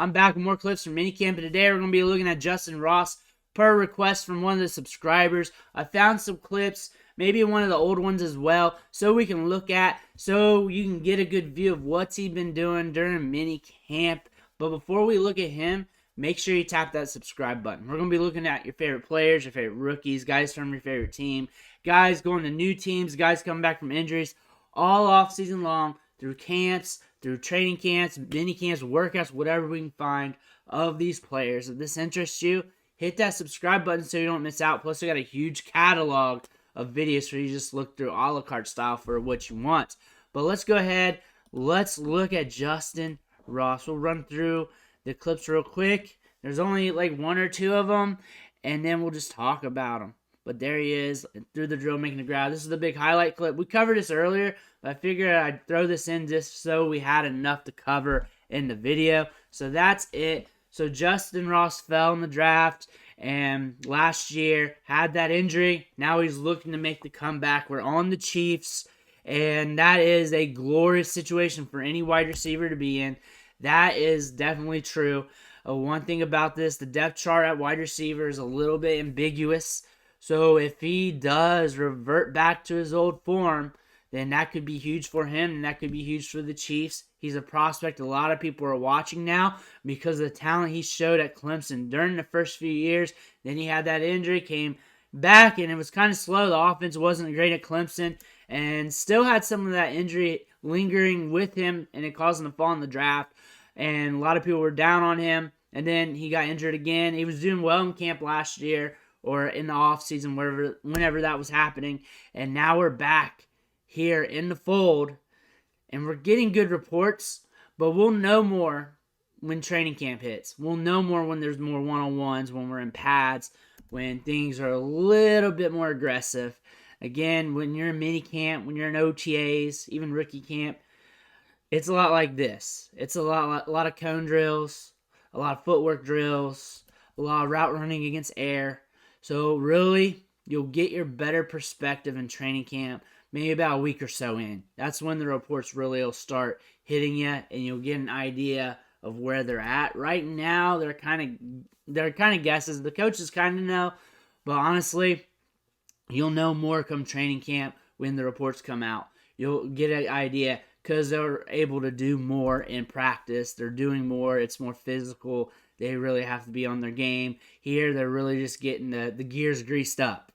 I'm back with more clips from Minicamp, and today we're going to be looking at Justyn Ross per request from one of the subscribers. I found some clips, maybe one of the old ones as well, so we can look at, so you can get a good view of what's he been doing during Minicamp. But before we look at him, make sure you tap that subscribe button. We're going to be looking at your favorite players, your favorite rookies, guys from your favorite team, guys going to new teams, guys coming back from injuries, all off season long, through camps, through training camps, mini camps, workouts, whatever we can find of these players. If this interests you, hit that subscribe button so you don't miss out. Plus, we got a huge catalog of videos for you to just look through a la carte style for what you want. But let's go ahead. Let's look at Justyn Ross. We'll run through the clips real quick. There's only like one or two of them, and then we'll just talk about them. But there he is, through the drill, making the grab. This is the big highlight clip. We covered this earlier, but I figured I'd throw this in just so we had enough to cover in the video. So that's it. So Justyn Ross fell in the draft, and last year had that injury. Now he's looking to make the comeback. We're on the Chiefs, and that is a glorious situation for any wide receiver to be in. That is definitely true. One thing about this, the depth chart at wide receiver is a little bit ambiguous. So if he does revert back to his old form, then that could be huge for him, and that could be huge for the Chiefs. He's a prospect a lot of people are watching now because of the talent he showed at Clemson during the first few years. Then he had that injury, came back, and it was kind of slow. The offense wasn't great at Clemson, and still had some of that injury lingering with him, and it caused him to fall in the draft. And a lot of people were down on him, and then he got injured again. He was doing well in camp last year, or in the offseason, whenever that was happening. And now we're back here in the fold, and we're getting good reports, but we'll know more when training camp hits. We'll know more when there's more one-on-ones, when we're in pads, when things are a little bit more aggressive. Again, when you're in mini camp, when you're in OTAs, even rookie camp, it's a lot like this. It's a lot of cone drills, a lot of footwork drills, a lot of route running against air. So really, you'll get your better perspective in training camp maybe about a week or so in. That's when the reports really will start hitting you, and you'll get an idea of where they're at. Right now, they're kind of guesses. The coaches kind of know, but honestly, you'll know more come training camp when the reports come out. You'll get an idea because they're able to do more in practice. They're doing more. It's more physical. They really have to be on their game. Here, they're really just getting the gears greased up.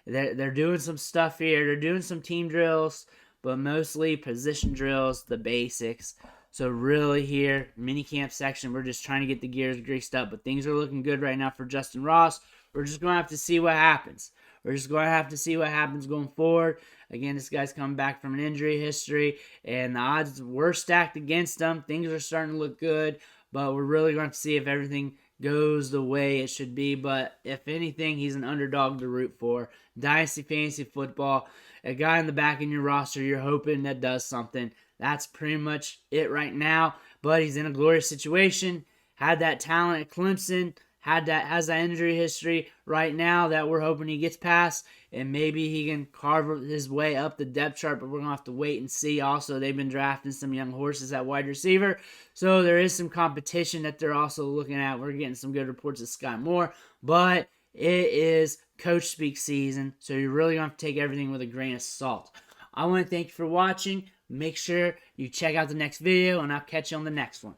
They're doing some stuff here. They're doing some team drills, but mostly position drills, the basics. So really here, minicamp section, we're just trying to get the gears greased up. But things are looking good right now for Justyn Ross. We're just going to have to see what happens. We're just going to have to see what happens going forward. Again, this guy's coming back from an injury history, and the odds were stacked against him. Things are starting to look good, but we're really going to see if everything goes the way it should be. But if anything, he's an underdog to root for. Dynasty fantasy football, a guy in the back in your roster you're hoping that does something. That's pretty much it right now. But he's in a glorious situation. Had that talent at Clemson. Has that injury history right now that we're hoping he gets past, and maybe he can carve his way up the depth chart, but we're going to have to wait and see. Also, they've been drafting some young horses at wide receiver, so there is some competition that they're also looking at. We're getting some good reports of Scott Moore, but it is coach speak season, so you're really going to have to take everything with a grain of salt. I want to thank you for watching. Make sure you check out the next video, and I'll catch you on the next one.